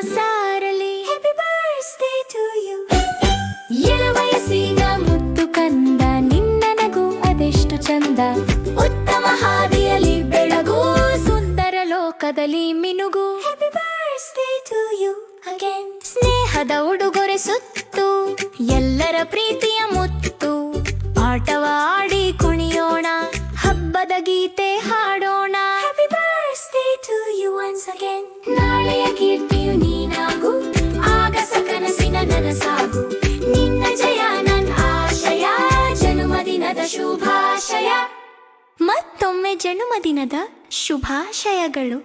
ಸಾರಲಿ. Happy birthday to you. ಎಳವಯಸ್ಸಿನ ಮುದ್ದು ಕಂದ, ನಿನ್ನ ನಗು ಅದೆಷ್ಟು ಚಂದ. ಉತ್ತಮ ಹಾದಿಯಲ್ಲಿ ಬೆಳಗು, ಸುಂದರ ಲೋಕದಲ್ಲಿ ಮಿನುಗು. Happy birthday to you again. ಸ್ನೇಹದ ಉಡುಗೊರೆ ಸುತ್ತು, ಎಲ್ಲರ ಪ್ರೀತಿಯ ಮುತ್ತು. ಆಟವ ಆಡಿ ಕುಣಿಯೋಣ, ಹಬ್ಬದ ಗೀತೆ ಹಾಡೋಣ. Happy birthday to you once again. ನಾಳೆಯ ಕೀರ್ತಿಯು ನೀನಾಗು, ಆಗಸ ಕನಸಿನ ನನಸಾಗು. ನಿನ್ನ ಜಯ ನನ್ ಆಶಯ, ಜನ್ಮದಿನದ ಶುಭಾಶಯ. ಮತ್ತೊಮ್ಮೆ ಜನ್ಮದಿನದ ಶುಭಾಶಯಗಳು.